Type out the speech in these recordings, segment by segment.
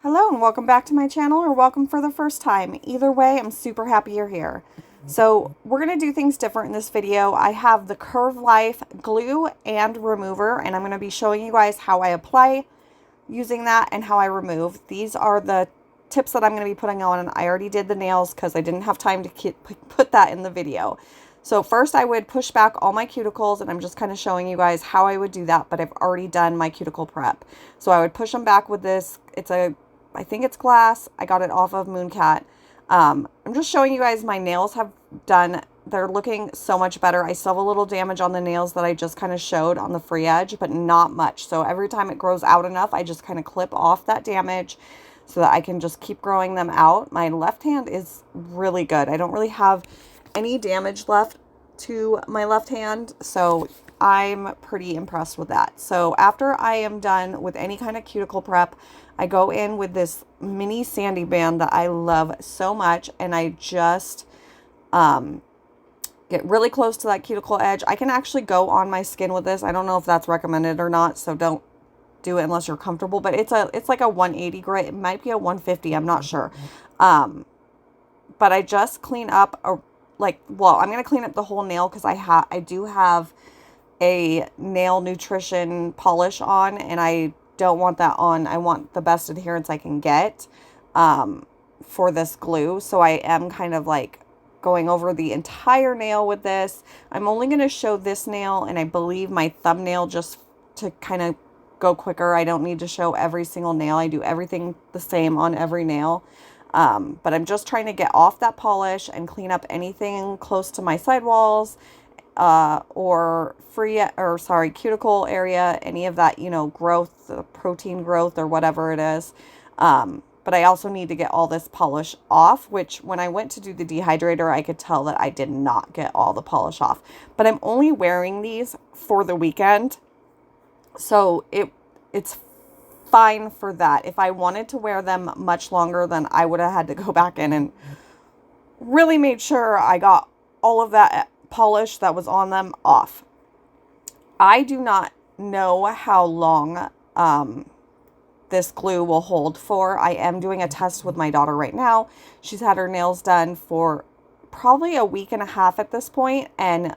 Hello and welcome back to my channel, or welcome for the first time. Either way, I'm super happy you're here. So we're going to do things different in this video. I have the curvlife glue and remover, and I'm going to be showing you guys how I apply using that and how I remove. These are the tips that I'm going to be putting on, and I already did the nails because I didn't have time to put that in the video. So first I would push back all my cuticles, and I'm just kind of showing you guys how I would do that, but I've already done my cuticle prep. So I would push them back with this. I think it's glass. I got it off of Mooncat. I'm just showing you guys my nails have done. They're looking so much better. I still have a little damage on the nails that I just kind of showed on the free edge, but not much. So every time it grows out enough, I just kind of clip off that damage so that I can just keep growing them out. My left hand is really good. I don't really have any damage left to my left hand, so I'm pretty impressed with that. So after I am done with any kind of cuticle prep, I go in with this mini sandy band that I love so much, and I just get really close to that cuticle edge. I can actually go on my skin with this. I don't know if that's recommended or not, so don't do it unless you're comfortable, but it's like a 180 grit. It might be a 150, I'm not sure. But I just clean up I'm going to clean up the whole nail because I do have a nail nutrition polish on, and I don't want that on. I want the best adherence I can get for this glue. So I am kind of like going over the entire nail with this. I'm only going to show this nail and I believe my thumbnail just to kind of go quicker. I don't need to show every single nail. I do everything the same on every nail. But I'm just trying to get off that polish and clean up anything close to my sidewalls cuticle area, any of that, growth, protein growth or whatever it is. But I also need to get all this polish off, which when I went to do the dehydrator, I could tell that I did not get all the polish off. But I'm only wearing these for the weekend, so it's fine for that. If I wanted to wear them much longer, then I would have had to go back in and really made sure I got all of that polish that was on them off. I do not know how long this glue will hold for. I am doing a test with my daughter right now. She's had her nails done for probably a week and a half at this point, and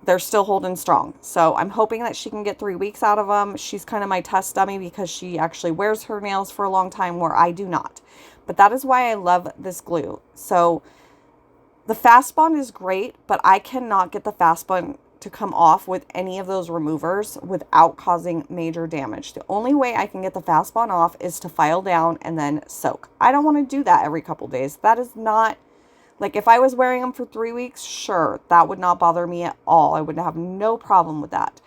they're still holding strong. So I'm hoping that she can get 3 weeks out of them. She's kind of my test dummy because she actually wears her nails for a long time where I do not. But that is why I love this glue. So the fast bond is great, but I cannot get the fast bond to come off with any of those removers without causing major damage. The only way I can get the fast bond off is to file down and then soak. I don't want to do that every couple days. That is not, like, if I was wearing them for 3 weeks, sure, that would not bother me at all. I would have no problem with that.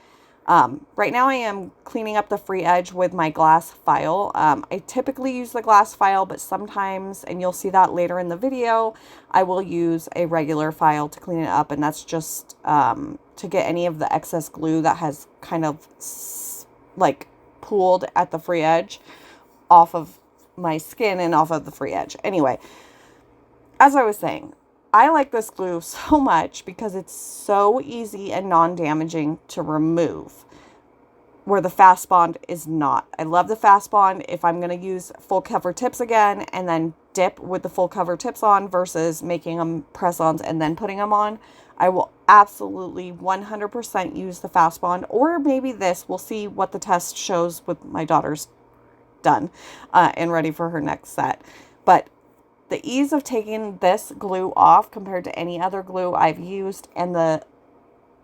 Right now I am cleaning up the free edge with my glass file. I typically use the glass file, but sometimes, and you'll see that later in the video, I will use a regular file to clean it up, and that's just to get any of the excess glue that has kind of like pooled at the free edge off of my skin and off of the free edge. Anyway, as I was saying, I like this glue so much because it's so easy and non-damaging to remove, where the fast bond is not. I love the fast bond if I'm going to use full cover tips again and then dip with the full cover tips on versus making them press-ons and then putting them on. I will absolutely 100% use the fast bond, or maybe this. We'll see what the test shows with my daughter's done and ready for her next set. But the ease of taking this glue off compared to any other glue I've used, and the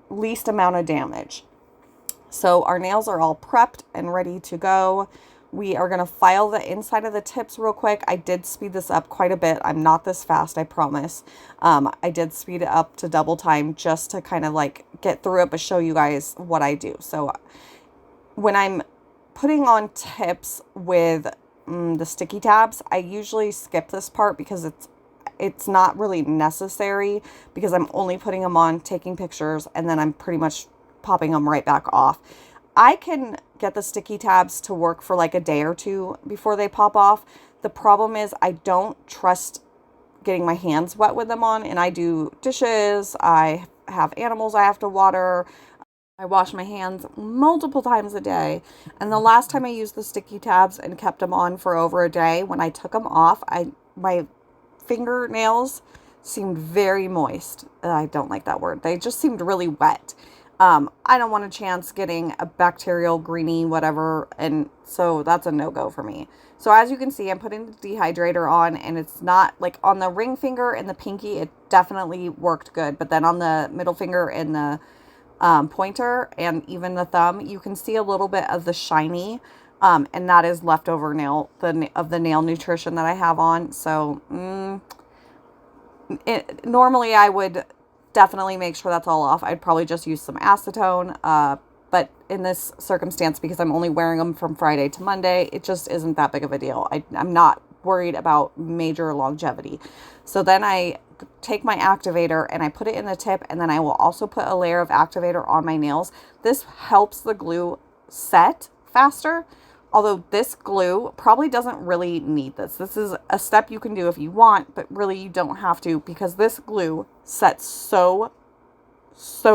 least amount of damage. So our nails are all prepped and ready to go. We are going to file the inside of the tips real quick. I did speed this up quite a bit. I'm not this fast, I promise. I did speed it up to double time just to kind of like get through it, but show you guys what I do. So when I'm putting on tips with the sticky tabs, I usually skip this part because it's not really necessary, because I'm only putting them on, taking pictures, and then I'm pretty much popping them right back off. I can get the sticky tabs to work for like a day or two before they pop off. The problem is I don't trust getting my hands wet with them on, and I do dishes, I have animals I have to water, I wash my hands multiple times a day. And the last time I used the sticky tabs and kept them on for over a day, when I took them off, my fingernails seemed very moist. I don't like that word. They just seemed really wet. I don't want a chance getting a bacterial greeny whatever, and so that's a no-go for me. So as you can see, I'm putting the dehydrator on, and it's not like on the ring finger and the pinky, it definitely worked good. But then on the middle finger and the pointer and even the thumb, you can see a little bit of the shiny, and that is leftover nail, of the nail nutrition that I have on. So normally I would definitely make sure that's all off. I'd probably just use some acetone, but in this circumstance, because I'm only wearing them from Friday to Monday, it just isn't that big of a deal. I'm not worried about major longevity. So then I take my activator and I put it in the tip, and then I will also put a layer of activator on my nails. This helps the glue set faster, although this glue probably doesn't really need this. This is a step you can do if you want, but really you don't have to, because this glue sets so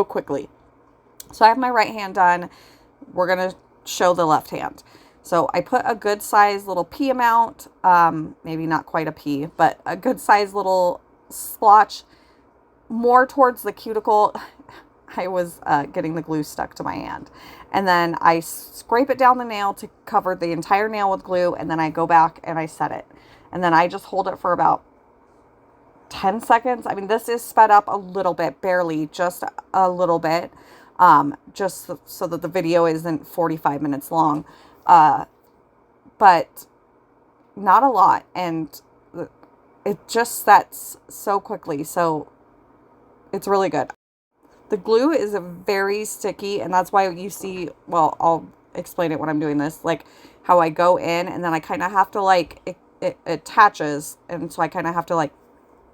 quickly. So I have my right hand done. We're going to show the left hand. So I put a good size little pea amount, maybe not quite a pea, but a good size little splotch, more towards the cuticle. I was getting the glue stuck to my hand. And then I scrape it down the nail to cover the entire nail with glue, and then I go back and I set it. And then I just hold it for about 10 seconds. I mean, this is sped up a little bit, barely, just a little bit, just so that the video isn't 45 minutes long. But not a lot, and it just sets so quickly, so it's really good. The glue is very sticky, and that's why you see, well, I'll explain it when I'm doing this, like how I go in and then I kind of have to like, it attaches, and so I kind of have to like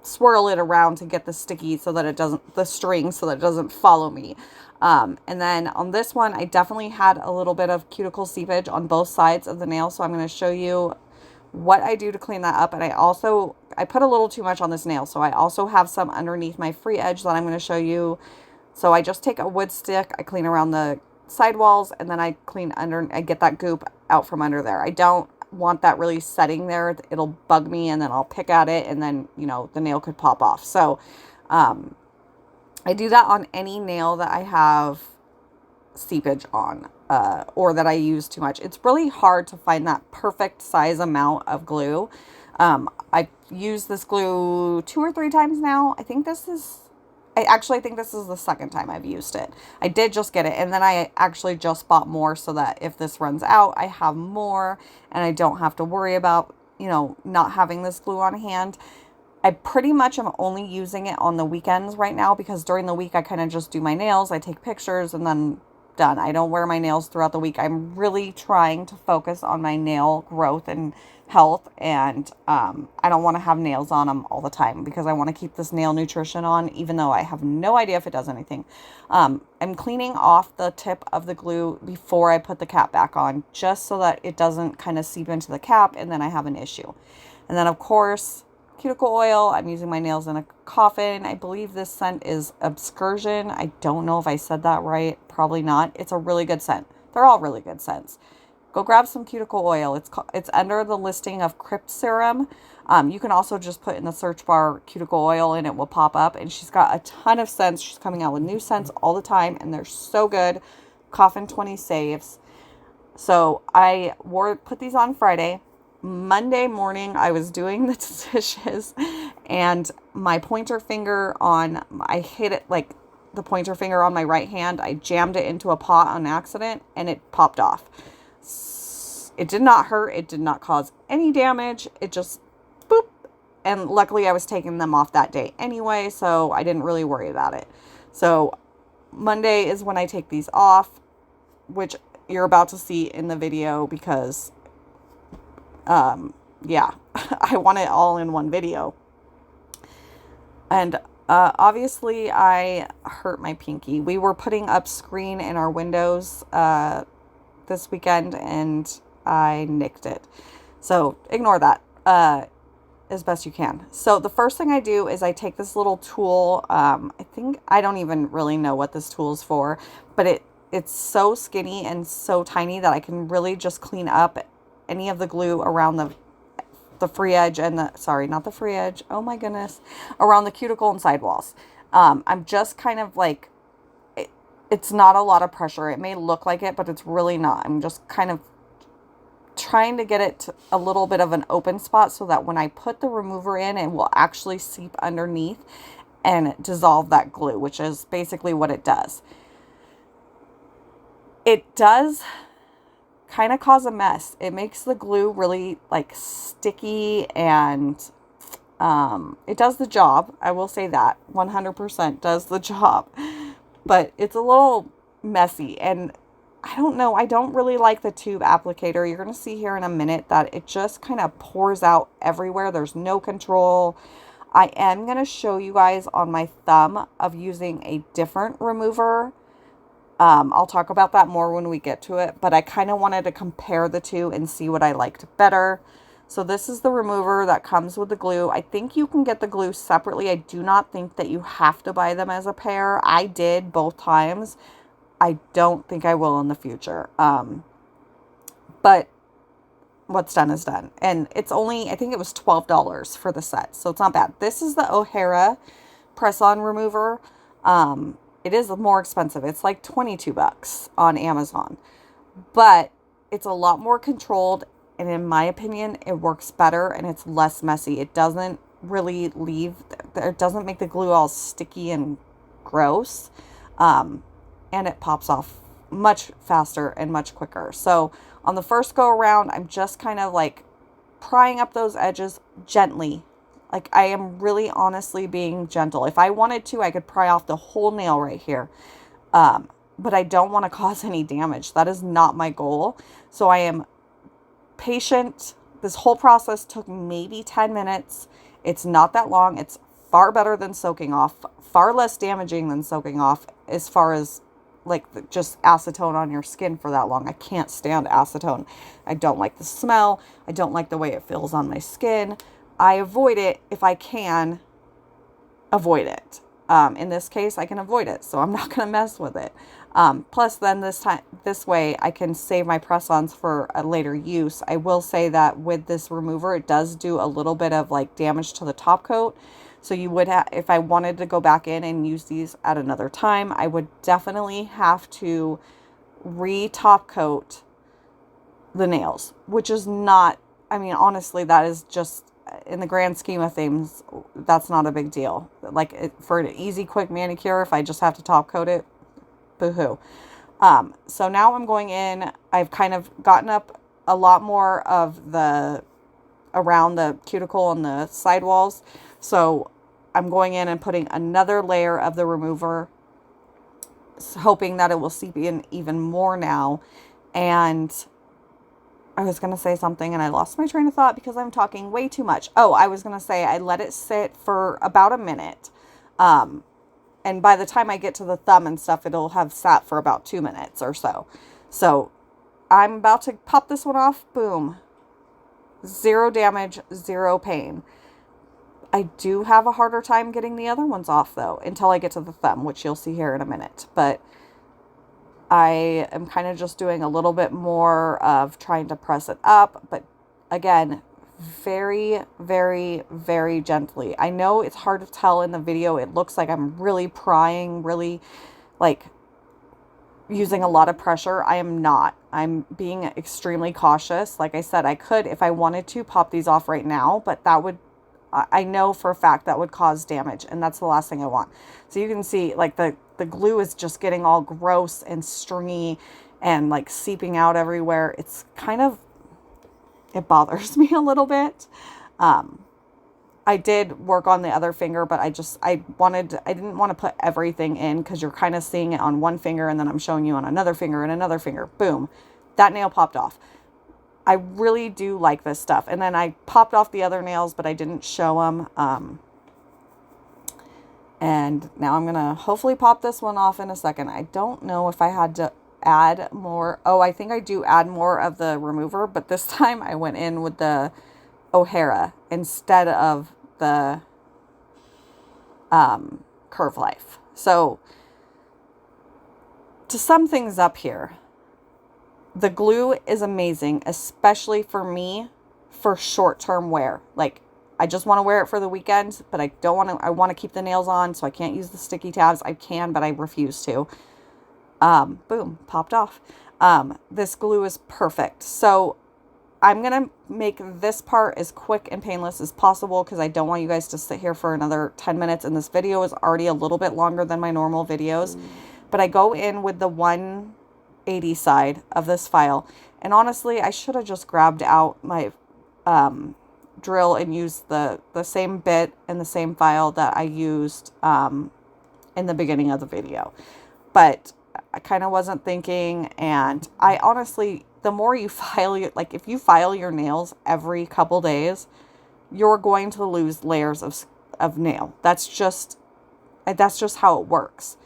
swirl it around to get the sticky so that it doesn't, the string, so that it doesn't follow me. And then on this one, I definitely had a little bit of cuticle seepage on both sides of the nail, so I'm going to show you what I do to clean that up. And I put a little too much on this nail, so I also have some underneath my free edge that I'm going to show you. So I just take a wood stick, I clean around the sidewalls, and then I clean under, I get that goop out from under there. I don't want that really setting there. It'll bug me, and then I'll pick at it, and then, you know, the nail could pop off. So I do that on any nail that I have seepage on, or that I use too much. It's really hard to find that perfect size amount of glue. I've used this glue 2 or 3 times now. I think this is the second time I've used it. I did just get it, and then I actually just bought more so that if this runs out, I have more and I don't have to worry about, you know, not having this glue on hand. I pretty much am only using it on the weekends right now, because during the week I kind of just do my nails, I take pictures, and then done. I don't wear my nails throughout the week. I'm really trying to focus on my nail growth and health, and I don't want to have nails on them all the time, because I want to keep this nail nutrition on, even though I have no idea if it does anything. I'm cleaning off the tip of the glue before I put the cap back on, just so that it doesn't kind of seep into the cap and then I have an issue. And then of course, cuticle oil. I'm using my Nailzinacoffin. I believe this scent is Excursion. I don't know if I said that right. Probably not. It's a really good scent. They're all really good scents. Go grab some cuticle oil. It's under the listing of Crypt Serum. You can also just put in the search bar cuticle oil and it will pop up. And she's got a ton of scents. She's coming out with new scents all the time, and they're so good. Coffin 20 saves. So I put these on Friday. Monday morning, I was doing the dishes, and my pointer finger I hit it, like the pointer finger on my right hand, I jammed it into a pot on accident, and it popped off. It did not hurt. It did not cause any damage. It just boop. And luckily I was taking them off that day anyway, so I didn't really worry about it. So Monday is when I take these off, which you're about to see in the video, because yeah, I want it all in one video. And obviously I hurt my pinky. We were putting up screen in our windows this weekend, and I nicked it. So ignore that as best you can. So the first thing I do is I take this little tool. I don't even really know what this tool is for, but it's so skinny and so tiny that I can really just clean up any of the glue around the free edge and the, sorry, not the free edge, oh my goodness, around the cuticle and sidewalls. I'm just kind of like, it's not a lot of pressure. It may look like it, but it's really not. I'm just kind of trying to get it to a little bit of an open spot so that when I put the remover in, it will actually seep underneath and dissolve that glue, which is basically what it does. It does kind of cause a mess. It makes the glue really like sticky, and it does the job. I will say that 100% does the job, but it's a little messy, and I don't know. I don't really like the tube applicator. You're going to see here in a minute that it just kind of pours out everywhere. There's no control. I am going to show you guys on my thumb of using a different remover. I'll talk about that more when we get to it, but I kind of wanted to compare the two and see what I liked better. So this is the remover that comes with the glue. I think you can get the glue separately. I do not think that you have to buy them as a pair. I did both times. I don't think I will in the future. But what's done is done. And it's only, I think it was $12 for the set. So it's not bad. This is the O'Hara press-on remover. It is more expensive. It's like 22 bucks on Amazon. But it's a lot more controlled. And in my opinion, it works better and it's less messy. It doesn't really leave, it doesn't make the glue all sticky and gross. And it pops off much faster and much quicker. So on the first go around, I'm just kind of like prying up those edges gently. Like I am really honestly being gentle. If I wanted to, I could pry off the whole nail right here. But I don't want to cause any damage. That is not my goal. So I am patient. This whole process took maybe 10 minutes. It's not that long. It's far better than soaking off, far less damaging than soaking off as far as like just acetone on your skin for that long. I can't stand acetone. I don't like the smell. I don't like the way it feels on my skin. I avoid it if I can avoid it. In this case, I can avoid it, so I'm not going to mess with it. Plus, then this way, I can save my press-ons for a later use. I will say that with this remover, it does do a little bit of like damage to the top coat. So you would have, if I wanted to go back in and use these at another time, I would definitely have to re-top coat the nails, which is not, I mean, honestly, that is just, in the grand scheme of things, that's not a big deal. Like for an easy, quick manicure, if I just have to top coat it, boo-hoo. So now I'm going in, I've kind of gotten up a lot more of the, around the cuticle and the sidewalls. So I'm going in and putting another layer of the remover, hoping that it will seep in even more now. And I was going to say something and I lost my train of thought because I'm talking way too much. Oh, I was going to say I let it sit for about a minute. And by the time I get to the thumb and stuff, it'll have sat for about 2 minutes or so. So I'm about to pop this one off. Boom. Zero damage, zero pain. I do have a harder time getting the other ones off though, until I get to the thumb, which you'll see here in a minute. But I am kind of just doing a little bit more of trying to press it up. But again, very, very, very gently. I know it's hard to tell in the video. It looks like I'm really prying, really like using a lot of pressure. I am not. I'm being extremely cautious. Like I said, I could, if I wanted to, pop these off right now, but that would, I know for a fact that would cause damage, and that's the last thing I want. So you can see like the glue is just getting all gross and stringy and like seeping out everywhere. It's kind of, it bothers me a little bit. I did work on the other finger, but I didn't want to put everything in because you're kind of seeing it on one finger and then I'm showing you on another finger and another finger. Boom. That nail popped off. I really do like this stuff. And then I popped off the other nails, but I didn't show them. And now I'm going to hopefully pop this one off in a second. I don't know if I had to add more. Oh, I think I do add more of the remover, but this time I went in with the O'Hara instead of the Curve Life. So to sum things up here, the glue is amazing, especially for me for short-term wear. Like, I just want to wear it for the weekend, but I don't want to, I want to keep the nails on, so I can't use the sticky tabs. I can, but I refuse to. Boom, popped off. This glue is perfect. So I'm going to make this part as quick and painless as possible because I don't want you guys to sit here for another 10 minutes. And this video is already a little bit longer than my normal videos. But I go in with the 180 side of this file. And honestly, I should have just grabbed out my drill and used the same bit and the same file that I used in the beginning of the video. But I kind of wasn't thinking, and I honestly, the more you file, like if you file your nails every couple days, you're going to lose layers of nail. That's just how it works.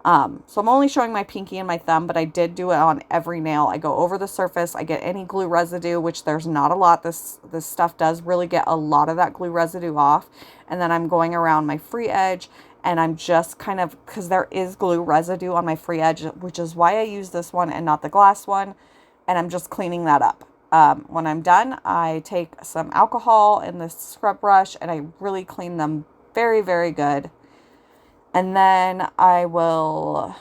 So I'm only showing my pinky and my thumb, but I did do it on every nail. I go over the surface. I get any glue residue, which there's not a lot. This stuff does really get a lot of that glue residue off. And then I'm going around my free edge, and I'm just kind of, because there is glue residue on my free edge, which is why I use this one and not the glass one. And I'm just cleaning that up. When I'm done, I take some alcohol and this scrub brush, and I really clean them very, very good. And then I will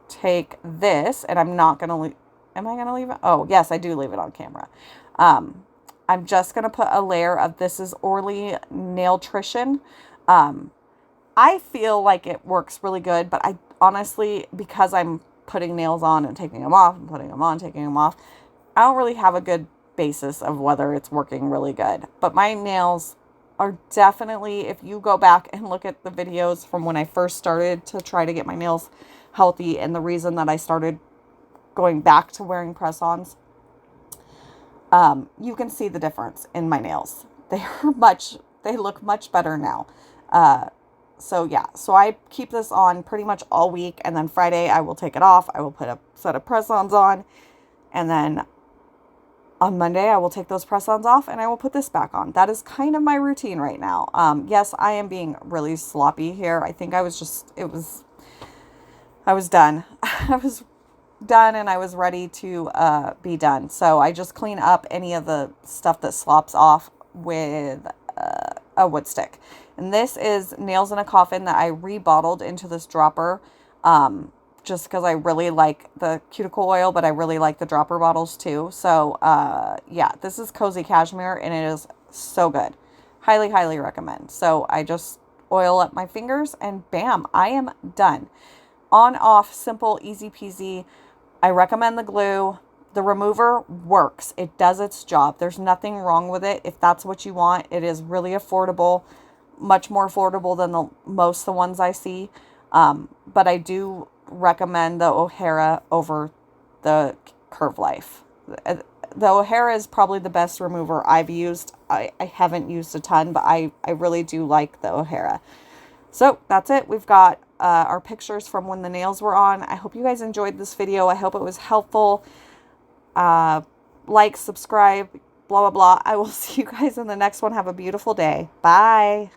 take this, and I'm not going to leave. Am I going to leave it? Oh, yes, I do leave it on camera. I'm just going to put a layer of, this is Orly Nailtrition. I feel like it works really good, but I honestly, because I'm putting nails on and taking them off and putting them on, taking them off, I don't really have a good basis of whether it's working really good. But my nails are definitely, if you go back and look at the videos from when I first started to try to get my nails healthy, and the reason that I started going back to wearing press-ons, you can see the difference in my nails. They look much better now. So yeah, so I keep this on pretty much all week, and then Friday I will take it off. I will put a set of press-ons on, and then on Monday I will take those press-ons off and I will put this back on. That is kind of my routine right now. Yes, I am being really sloppy here. I think I was done. I was done, and I was ready to be done. So I just clean up any of the stuff that slops off with a wood stick. And this is Nailzinacoffin that I rebottled into this dropper, just because I really like the cuticle oil, but I really like the dropper bottles too. So yeah, this is Cozy Cashmere, and it is so good. Highly, highly recommend. So I just oil up my fingers, and bam, I am done. On, off, simple, easy peasy. I recommend the glue. The remover works. It does its job. There's nothing wrong with it. If that's what you want, it is really affordable, much more affordable than most of the ones I see. But I do recommend the O'Hara over the curvlife. The O'Hara is probably the best remover I've used. I haven't used a ton, but I really do like the O'Hara. So that's it. We've got our pictures from when the nails were on. I hope you guys enjoyed this video. I hope it was helpful. Like, subscribe, blah, blah, blah. I will see you guys in the next one. Have a beautiful day. Bye.